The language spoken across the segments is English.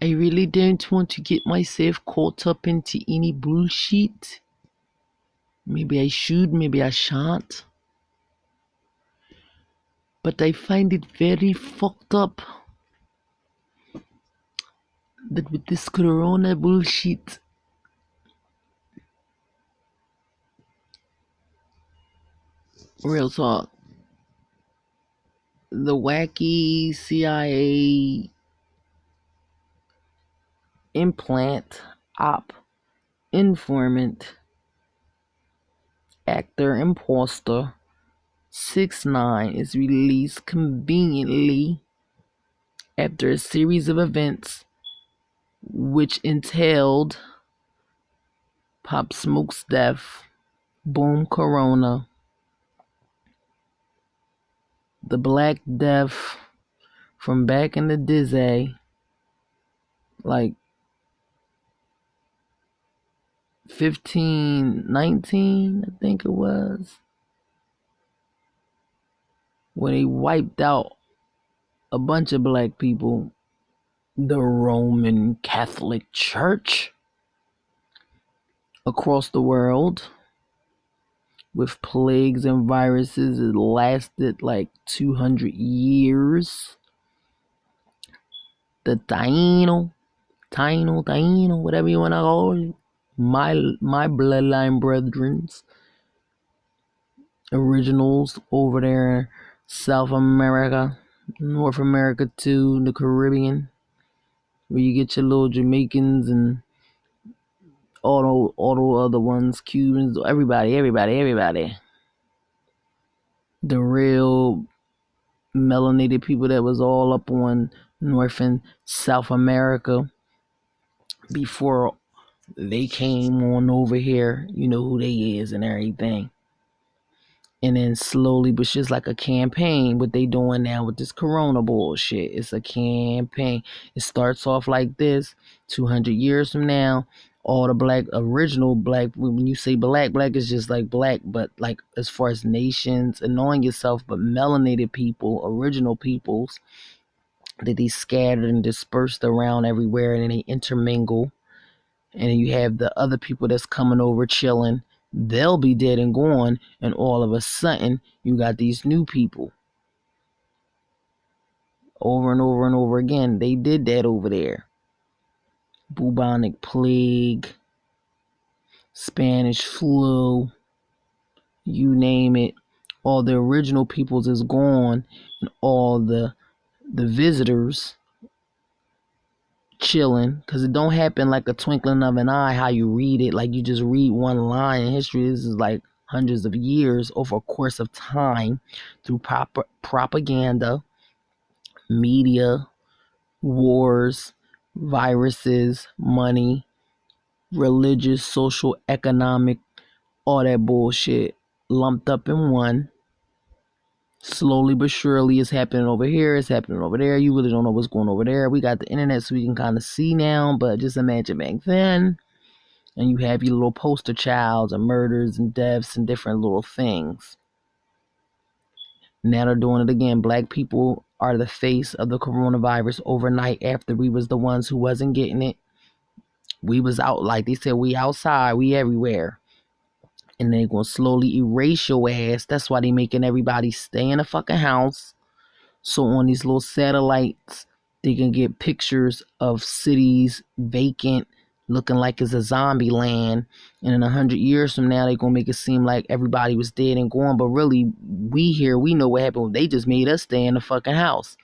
I really don't want to get myself caught up into any bullshit. Maybe I should, maybe I shan't. But I find it very fucked up that with this corona bullshit, real talk, the wacky CIA implant op informant actor imposter 6ix9ine is released conveniently after a series of events which entailed Pop Smoke's death, Boom Corona, the Black Death from back in the Dizzy, like 1519, I think it was, when he wiped out a bunch of black people, the Roman Catholic Church across the world with plagues and viruses. It lasted like 200 years. The Taino, whatever you want to call it. My bloodline brethrens, originals over there in South America, North America too, the Caribbean, where you get your little Jamaicans and all the other ones, Cubans, everybody. The real melanated people that was all up on North and South America before they came on over here. You know who they is and everything. And then slowly, but just like a campaign, what they doing now with this corona bullshit. It's a campaign. It starts off like this. 200 years from now, all the black, original black, when you say black is just like black, but like as far as nations and knowing yourself, but melanated people, original peoples, that they scattered and dispersed around everywhere, and then they intermingle. And then you have the other people that's coming over chilling. They'll be dead and gone, and all of a sudden you got these new people. Over and over and over again, they did that over there. Bubonic plague, Spanish flu, you name it. All the original peoples is gone, and all the visitors chilling, because it don't happen like a twinkling of an eye how you read it. Like you just read one line in history. This is like hundreds of years over a course of time through propaganda, media, wars, viruses, money, religious, social, economic, all that bullshit lumped up in one. Slowly but surely, it's happening over here, it's happening over there. You really don't know what's going over there. We got the internet so we can kind of see now, but just imagine back then. And you have your little poster childs and murders and deaths and different little things. Now they're doing it again. Black people are the face of the coronavirus overnight after we was the ones who wasn't getting it. We was out, like they said, we outside, we everywhere. And they're going to slowly erase your ass. That's why they making everybody stay in a fucking house. So on these little satellites, they can get pictures of cities vacant, looking like it's a zombie land. And in 100 years from now, they're going to make it seem like everybody was dead and gone. But really, we know what happened. They just made us stay in the fucking house.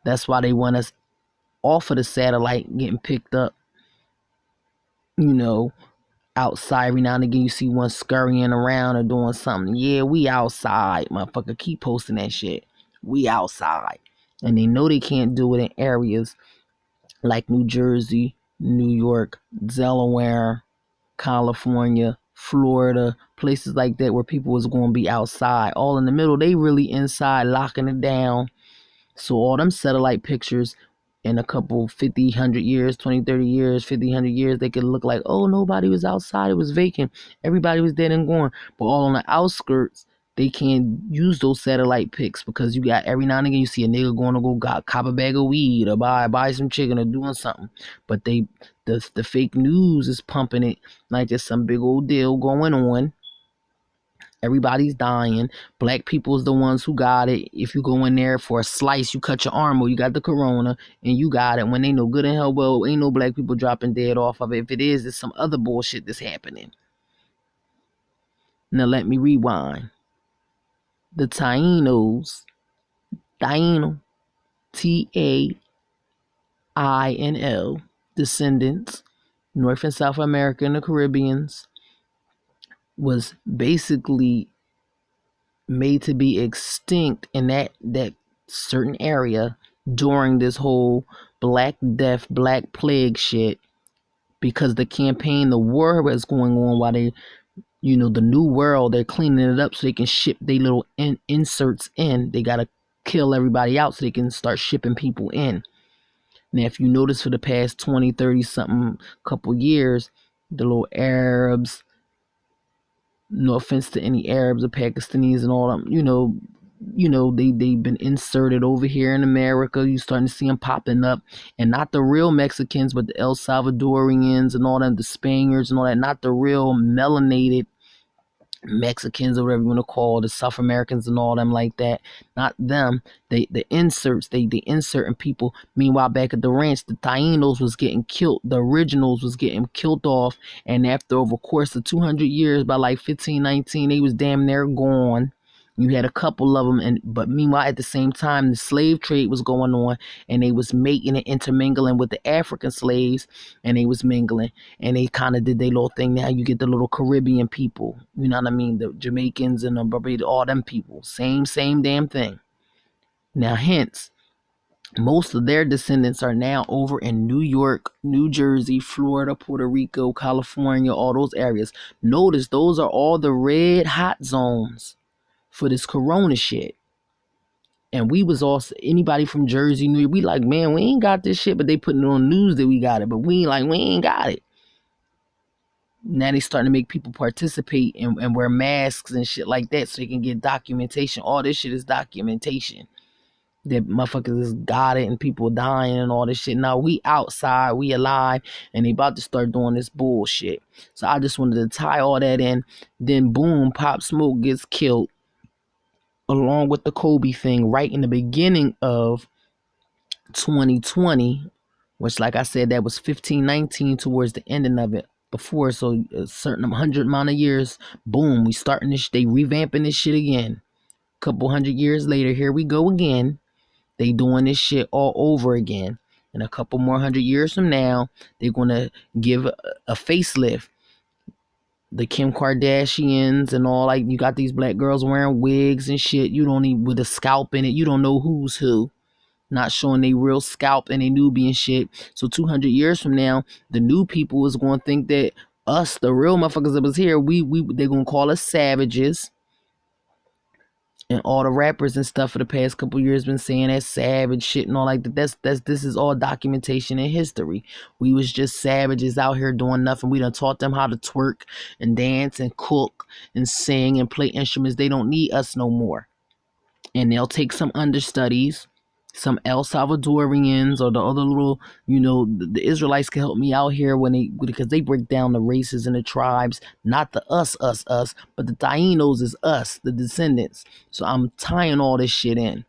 That's why they want us off of the satellite getting picked up, outside. Every now and again you see one scurrying around or doing something. Yeah, we outside, motherfucker. Keep posting that shit. We outside. And they know they can't do it in areas like New Jersey, New York, Delaware, California, Florida, places like that where people was going to be outside. All in the middle, they really inside locking it down. So all them satellite pictures in a couple 50, 100 years, 20, 30 years, 50, 100 years, they could look like, oh, nobody was outside. It was vacant. Everybody was dead and gone. But all on the outskirts, they can't use those satellite pics because you got every now and again you see a nigga going to go got cop a bag of weed or buy some chicken or doing something, but the fake news is pumping it like there's some big old deal going on. Everybody's dying. Black people's the ones who got it. If you go in there for a slice, you cut your arm or you got the corona and you got it. When they know good and hell well, ain't no black people dropping dead off of it. If it is, it's some other bullshit that's happening. Now let me rewind. The Tainos, Taino, Tainl, descendants, North and South America and the Caribbeans, was basically made to be extinct in that certain area during this whole Black Death, Black Plague shit, because the campaign, the war was going on while they, the new world, they're cleaning it up so they can ship their little inserts in. They gotta kill everybody out so they can start shipping people in. Now, if you notice for the past 20, 30 something couple years, the little Arabs, no offense to any Arabs or Pakistanis and all them, they've been inserted over here in America. You starting to see them popping up, and not the real Mexicans, but the El Salvadorians and all them, the Spaniards and all that. Not the real melanated Mexicans or whatever you want to call the South Americans and all them like that. Not them. The inserts, they inserting people. Meanwhile, back at the ranch, the Tainos was getting killed. The originals was getting killed off. And after over the course of 200 years, by like 1519, they was damn near gone. You had a couple of them, but meanwhile, at the same time, the slave trade was going on, and they was making it intermingling with the African slaves, and they was mingling, and they kind of did their little thing. Now you get the little Caribbean people, you know what I mean, the Jamaicans and the Barbados, all them people, same damn thing. Now, hence, most of their descendants are now over in New York, New Jersey, Florida, Puerto Rico, California, all those areas. Notice those are all the red hot zones for this corona shit. And we was also, anybody from Jersey, New York, we like, man, we ain't got this shit, but they putting it on the news that we got it, but we ain't got it. Now they starting to make people participate and wear masks and shit like that so they can get documentation. All this shit is documentation that motherfuckers got it and people dying and all this shit. Now we outside, we alive, and they about to start doing this bullshit. So I just wanted to tie all that in. Then boom, Pop Smoke gets killed along with the Kobe thing right in the beginning of 2020, which, like I said, that was 1519 towards the ending of it. Before, so a certain 100 amount of years, boom, we starting this, they revamping this shit again. Couple 100 years later, here we go again. They doing this shit all over again. And a couple more 100 years from now, they're gonna give a facelift. The Kim Kardashians and all, like, you got these black girls wearing wigs and shit. You don't even, with a scalp in it, you don't know who's who. Not showing they real scalp and they Nubian shit. So 200 years from now, the new people is going to think that us, the real motherfuckers that was here, they're going to call us savages. And all the rappers and stuff for the past couple years been saying that savage shit and all like that. This is all documentation and history. We was just savages out here doing nothing. We done taught them how to twerk and dance and cook and sing and play instruments. They don't need us no more. And they'll take some understudies, some El Salvadorians or the other little, the Israelites can help me out here because they break down the races and the tribes, not the us, but the Tainos is us, the descendants. So I'm tying all this shit in.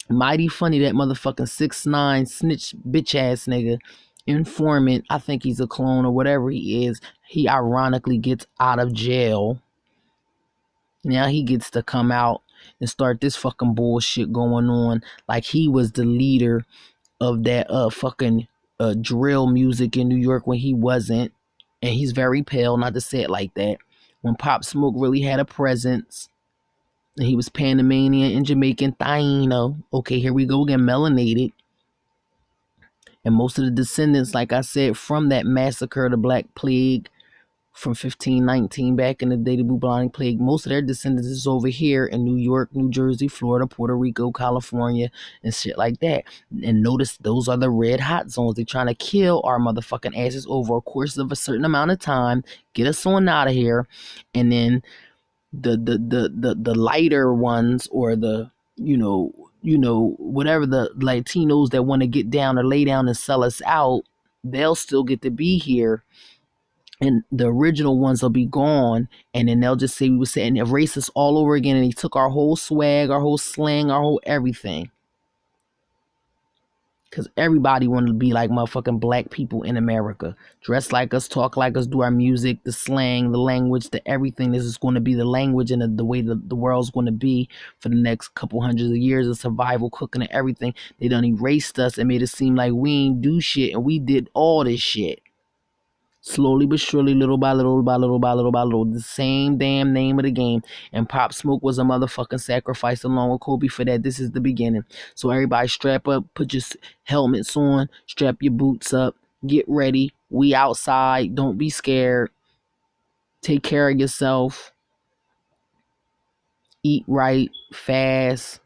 Mighty funny that motherfucking 6ix9ine snitch bitch ass nigga, informant, I think he's a clone or whatever he is, he ironically gets out of jail. Now he gets to come out and start this fucking bullshit going on like he was the leader of that fucking drill music in New York when he wasn't. And he's very pale, not to say it like that. When Pop Smoke really had a presence and he was Panamanian and Jamaican Taino. Okay, here we go again, melanated. And most of the descendants, like I said, from that massacre, the Black Plague, from 1519 back in the day, the bubonic plague, most of their descendants is over here in New York, New Jersey, Florida, Puerto Rico, California, and shit like that. And notice those are the red hot zones. They're trying to kill our motherfucking asses over a course of a certain amount of time, get us on out of here, and then the lighter ones, or the whatever, the Latinos that want to get down or lay down and sell us out, they'll still get to be here, and the original ones will be gone, and then they'll just say we were saying erase us all over again, and they took our whole swag, our whole slang, our whole everything. Because everybody wanted to be like motherfucking black people in America. Dress like us, talk like us, do our music, the slang, the language, the everything. This is going to be the language and the way the world's going to be for the next couple hundreds of years of survival, cooking, and everything. They done erased us and made it seem like we ain't do shit, and we did all this shit. Slowly but surely, little by little by little by little by little, the same damn name of the game. And Pop Smoke was a motherfucking sacrifice along with Kobe for that. This is the beginning. So everybody strap up, put your helmets on, strap your boots up, get ready. We outside. Don't be scared. Take care of yourself. Eat right, fast.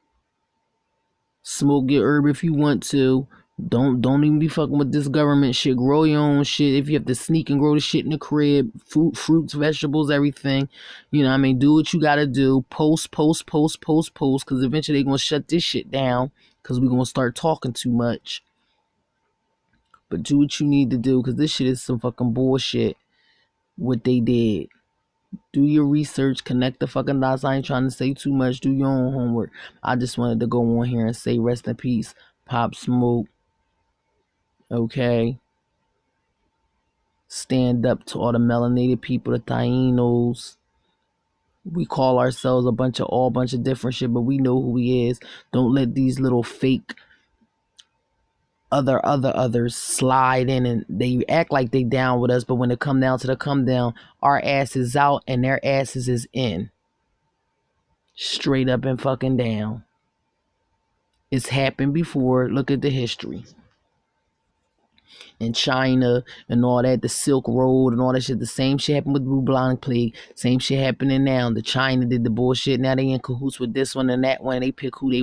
Smoke your herb if you want to. Don't even be fucking with this government shit. Grow your own shit. If you have to sneak and grow the shit in the crib, fruits, vegetables, everything. You know what I mean? Do what you gotta do. Post. Because eventually they're gonna shut this shit down. Because we're gonna start talking too much. But do what you need to do. Because this shit is some fucking bullshit. What they did. Do your research. Connect the fucking dots. I ain't trying to say too much. Do your own homework. I just wanted to go on here and say rest in peace, Pop Smoke. Okay, stand up to all the melanated people, the Tainos. We call ourselves a bunch of different shit, but we know who he is. Don't let these little fake others slide in, and they act like they down with us, but when it come down to the come down, our ass is out and their asses is in. Straight up and fucking down. It's happened before. Look at the history. In China and all that, the Silk Road and all that shit. The same shit happened with bubonic plague. Same shit happening now. The China did the bullshit. Now they in cahoots with this one and that one. They pick who they want.